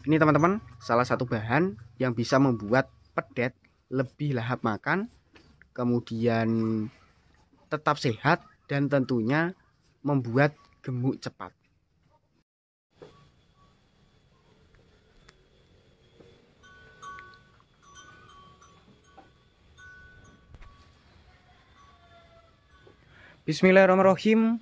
Ini teman-teman, salah satu bahan yang bisa membuat pedet lebih lahap makan, kemudian tetap sehat, dan tentunya membuat gemuk cepat. Bismillahirrahmanirrahim.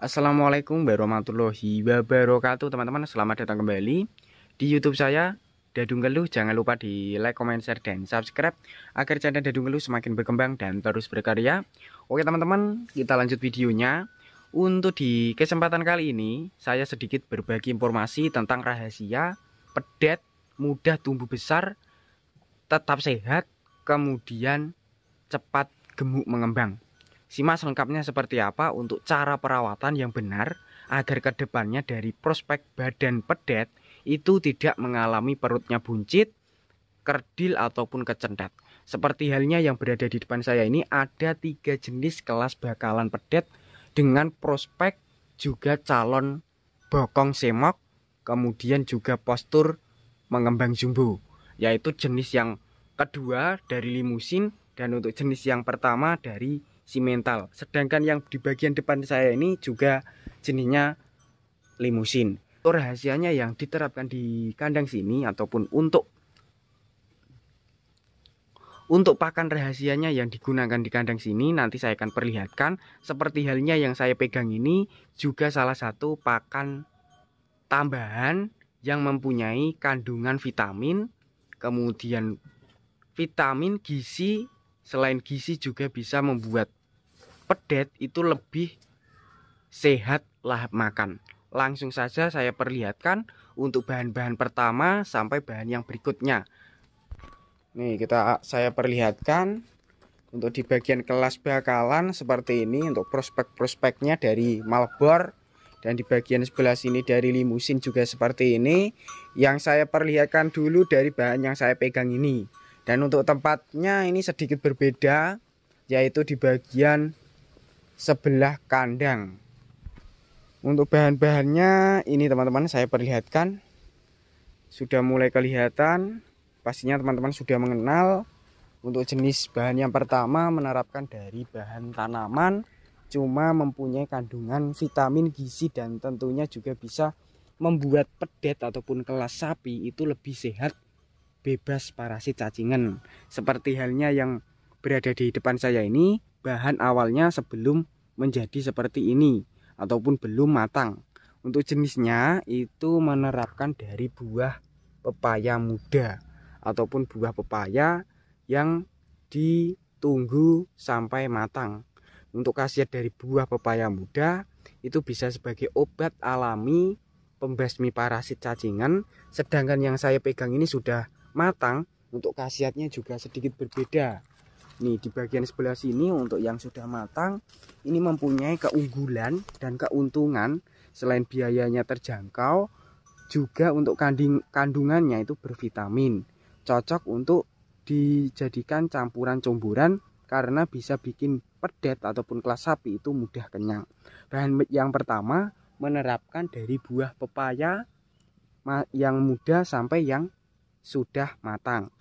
Assalamualaikum warahmatullahi wabarakatuh teman-teman. Selamat datang kembali di YouTube saya, Dadung Keluh. Jangan lupa di like, comment, share, dan subscribe agar channel Dadung Keluh semakin berkembang dan terus berkarya. Oke teman-teman, kita lanjut videonya. Untuk di kesempatan kali ini, saya sedikit berbagi informasi tentang rahasia pedet mudah tumbuh besar, tetap sehat, kemudian cepat gemuk mengembang. Simak selengkapnya seperti apa untuk cara perawatan yang benar agar kedepannya dari prospek badan pedet itu tidak mengalami perutnya buncit, kerdil ataupun kecendat. Seperti halnya yang berada di depan saya ini, ada 3 jenis kelas bakalan pedet dengan prospek juga calon bokong semok, kemudian juga postur mengembang jumbo, yaitu jenis yang kedua dari limusin dan untuk jenis yang pertama dari simental. Sedangkan yang di bagian depan saya ini juga jenisnya limusin. Rahasianya yang diterapkan di kandang sini ataupun untuk pakan rahasianya yang digunakan di kandang sini nanti saya akan perlihatkan. Seperti halnya yang saya pegang ini juga salah satu pakan tambahan yang mempunyai kandungan vitamin, kemudian vitamin, gizi. Selain gizi juga bisa membuat pedet itu lebih sehat lahap makan. Langsung saja saya perlihatkan untuk bahan-bahan pertama sampai bahan yang berikutnya. Nih saya perlihatkan untuk di bagian kelas bakalan seperti ini untuk prospek-prospeknya dari Malbor, dan di bagian sebelah sini dari limusin juga seperti ini. Yang saya perlihatkan dulu dari bahan yang saya pegang ini. Dan untuk tempatnya ini sedikit berbeda, yaitu di bagian sebelah kandang. Untuk bahan-bahannya ini teman-teman saya perlihatkan sudah mulai kelihatan. Pastinya teman-teman sudah mengenal. Untuk jenis bahan yang pertama menerapkan dari bahan tanaman, cuma mempunyai kandungan vitamin, gizi, dan tentunya juga bisa membuat pedet ataupun kelas sapi itu lebih sehat, bebas parasit cacingan. Seperti halnya yang berada di depan saya ini, bahan awalnya sebelum menjadi seperti ini ataupun belum matang. Untuk jenisnya itu menerapkan dari buah pepaya muda ataupun buah pepaya yang ditunggu sampai matang. Untuk khasiat dari buah pepaya muda itu bisa sebagai obat alami pembasmi parasit cacingan. Sedangkan yang saya pegang ini sudah matang, untuk khasiatnya juga sedikit berbeda. Nih di bagian sebelah sini untuk yang sudah matang ini mempunyai keunggulan dan keuntungan. Selain biayanya terjangkau, juga untuk kandungannya itu bervitamin, cocok untuk dijadikan campuran comburan karena bisa bikin pedet ataupun kelas sapi itu mudah kenyang. Bahan yang pertama menerapkan dari buah pepaya yang muda sampai yang sudah matang.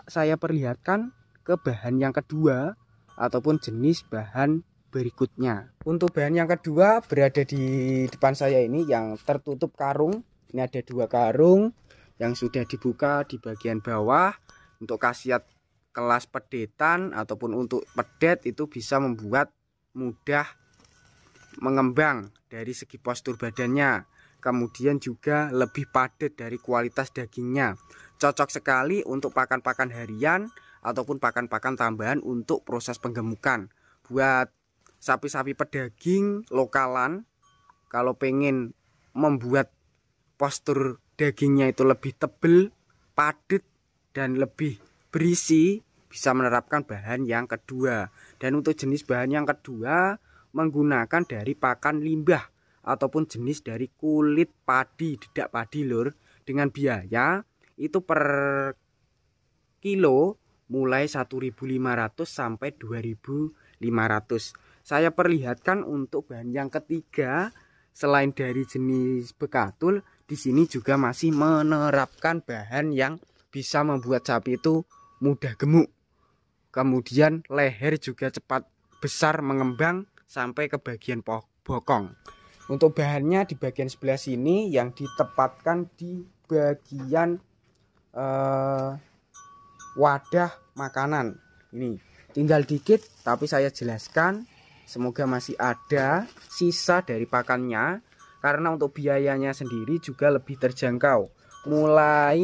Saya perlihatkan ke bahan yang kedua ataupun jenis bahan berikutnya. Untuk bahan yang kedua berada di depan saya ini yang tertutup karung. Ini ada 2 karung yang sudah dibuka di bagian bawah. Untuk khasiat kelas pedetan ataupun untuk pedet itu bisa membuat mudah mengembang dari segi postur badannya, kemudian juga lebih padat dari kualitas dagingnya. Cocok sekali untuk pakan-pakan harian ataupun pakan-pakan tambahan untuk proses penggemukan. Buat sapi-sapi pedaging lokalan, kalau pengen membuat postur dagingnya itu lebih tebal, padat, dan lebih berisi, bisa menerapkan bahan yang kedua. Dan untuk jenis bahan yang kedua menggunakan dari pakan limbah ataupun jenis dari kulit padi, dedak padi lur, dengan biaya itu per kilo mulai 1.500 sampai 2.500. Saya perlihatkan untuk bahan yang ketiga, selain dari jenis bekatul, di sini juga masih menerapkan bahan yang bisa membuat sapi itu mudah gemuk. Kemudian leher juga cepat besar mengembang sampai ke bagian bokong. Untuk bahannya di bagian sebelah sini yang ditempatkan di bagian wadah makanan. Ini tinggal dikit tapi saya jelaskan, semoga masih ada sisa dari pakannya. Karena untuk biayanya sendiri juga lebih terjangkau. Mulai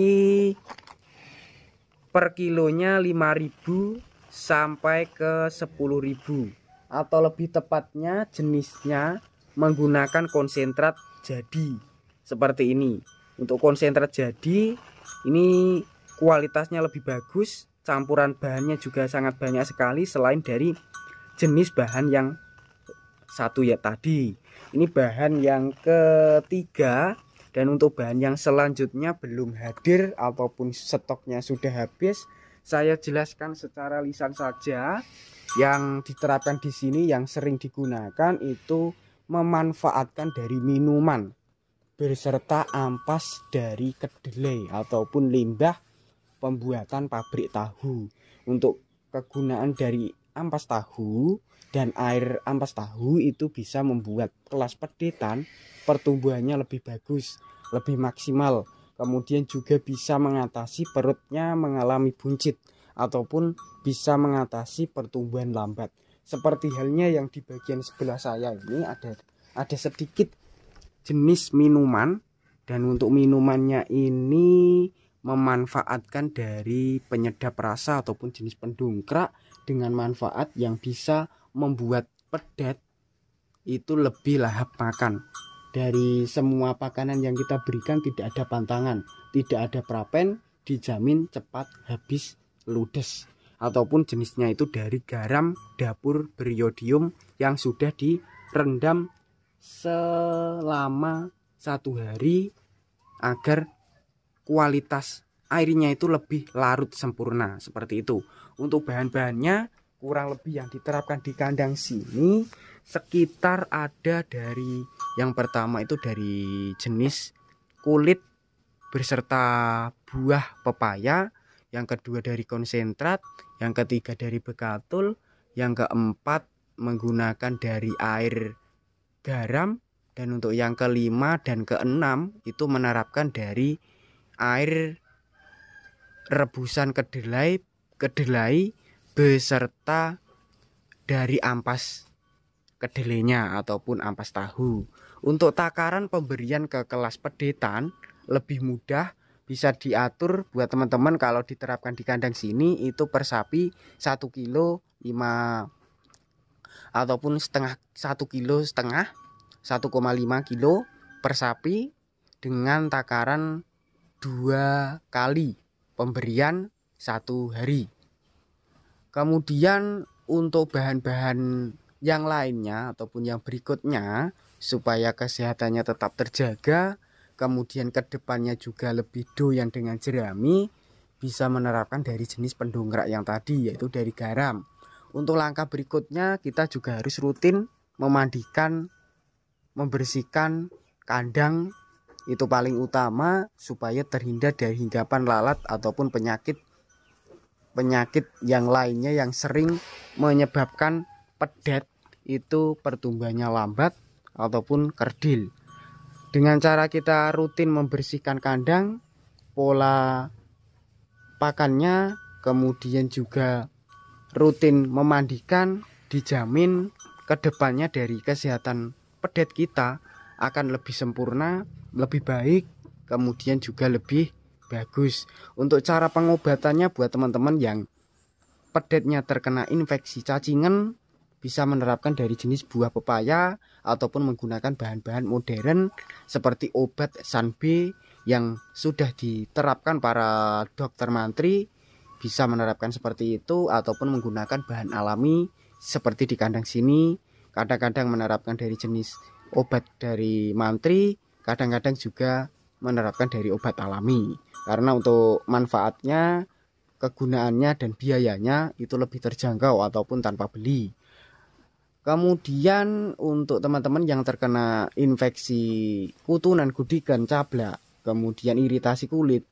per kilonya 5.000 sampai ke 10.000. Atau lebih tepatnya jenisnya menggunakan konsentrat jadi. Seperti ini. Untuk konsentrat jadi ini kualitasnya lebih bagus. Campuran bahannya juga sangat banyak sekali selain dari jenis bahan yang satu ya tadi. Ini bahan yang ketiga, dan untuk bahan yang selanjutnya belum hadir ataupun stoknya sudah habis. Saya jelaskan secara lisan saja. Yang diterapkan di sini yang sering digunakan itu memanfaatkan dari minuman beserta ampas dari kedelai ataupun limbah pembuatan pabrik tahu. Untuk kegunaan dari ampas tahu dan air ampas tahu itu bisa membuat kelas pedetan pertumbuhannya lebih bagus, lebih maksimal. Kemudian juga bisa mengatasi perutnya mengalami buncit ataupun bisa mengatasi pertumbuhan lambat. Seperti halnya yang di bagian sebelah saya ini ada sedikit jenis minuman, dan untuk minumannya ini memanfaatkan dari penyedap rasa ataupun jenis pendongkrak dengan manfaat yang bisa membuat pedet itu lebih lahap makan. Dari semua makanan yang kita berikan tidak ada pantangan, tidak ada prapen, dijamin cepat habis ludes. Ataupun jenisnya itu dari garam dapur beriodium yang sudah direndam selama 1 hari agar kualitas airnya itu lebih larut sempurna. Seperti itu. Untuk bahan-bahannya kurang lebih yang diterapkan di kandang sini sekitar ada dari yang pertama itu dari jenis kulit beserta buah pepaya, yang kedua dari konsentrat, yang ketiga dari bekatul, yang keempat menggunakan dari air garam, dan untuk yang kelima dan keenam itu menerapkan dari air rebusan kedelai beserta dari ampas kedelainya ataupun ampas tahu. Untuk takaran pemberian ke kelas pedetan lebih mudah, bisa diatur buat teman-teman kalau diterapkan di kandang sini itu per sapi 1 kilo 5 ataupun setengah 1 kilo setengah 1,5 kilo per sapi dengan takaran 2 kali pemberian 1 hari. Kemudian untuk bahan-bahan yang lainnya ataupun yang berikutnya supaya kesehatannya tetap terjaga, kemudian kedepannya juga lebih doyan dengan jerami, bisa menerapkan dari jenis pendongkrak yang tadi, yaitu dari garam. Untuk langkah berikutnya kita juga harus rutin memandikan, membersihkan kandang, itu paling utama supaya terhindar dari hinggapan lalat ataupun penyakit yang lainnya yang sering menyebabkan pedet itu pertumbuhannya lambat ataupun kerdil. Dengan cara kita rutin membersihkan kandang, pola pakannya, kemudian juga rutin memandikan, dijamin kedepannya dari kesehatan pedet kita akan lebih sempurna, lebih baik, kemudian juga lebih bagus. Untuk cara pengobatannya buat teman-teman yang pedetnya terkena infeksi cacingan, bisa menerapkan dari jenis buah pepaya ataupun menggunakan bahan-bahan modern seperti obat Sanbe yang sudah diterapkan para dokter mantri, bisa menerapkan seperti itu ataupun menggunakan bahan alami seperti di kandang sini. Kadang-kadang menerapkan dari jenis obat dari mantri, kadang-kadang juga menerapkan dari obat alami. Karena untuk manfaatnya, kegunaannya dan biayanya itu lebih terjangkau ataupun tanpa beli. Kemudian untuk teman-teman yang terkena infeksi kutunan, gudikan, cablak, kemudian iritasi kulit,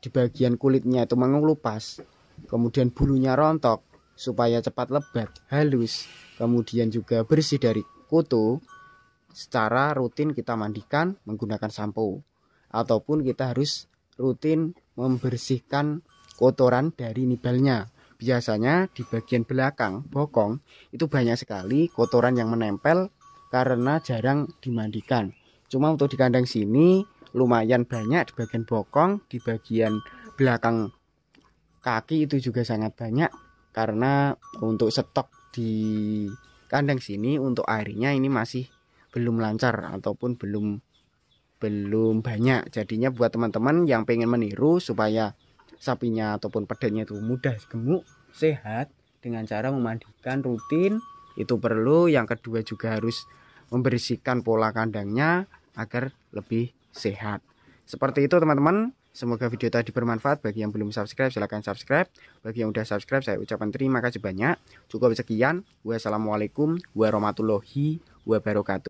di bagian kulitnya itu mengelupas, kemudian bulunya rontok, supaya cepat lebat, halus, kemudian juga bersih dari kutu, secara rutin kita mandikan menggunakan sampo, ataupun kita harus rutin membersihkan kotoran dari nibalnya. Biasanya di bagian belakang bokong itu banyak sekali kotoran yang menempel karena jarang dimandikan. Cuma untuk di kandang sini lumayan banyak di bagian bokong, di bagian belakang kaki itu juga sangat banyak, karena untuk stok di kandang sini untuk airnya ini masih belum lancar ataupun belum banyak. Jadinya buat teman-teman yang pengen meniru supaya sapinya ataupun pedanya itu mudah gemuk, sehat, dengan cara memandikan rutin itu perlu. Yang kedua juga harus membersihkan pola kandangnya agar lebih sehat. Seperti itu teman-teman. Semoga video tadi bermanfaat. Bagi yang belum subscribe silahkan subscribe. Bagi yang udah subscribe saya ucapkan terima kasih banyak. Cukup sekian. Wassalamualaikum warahmatullahi wabarakatuh.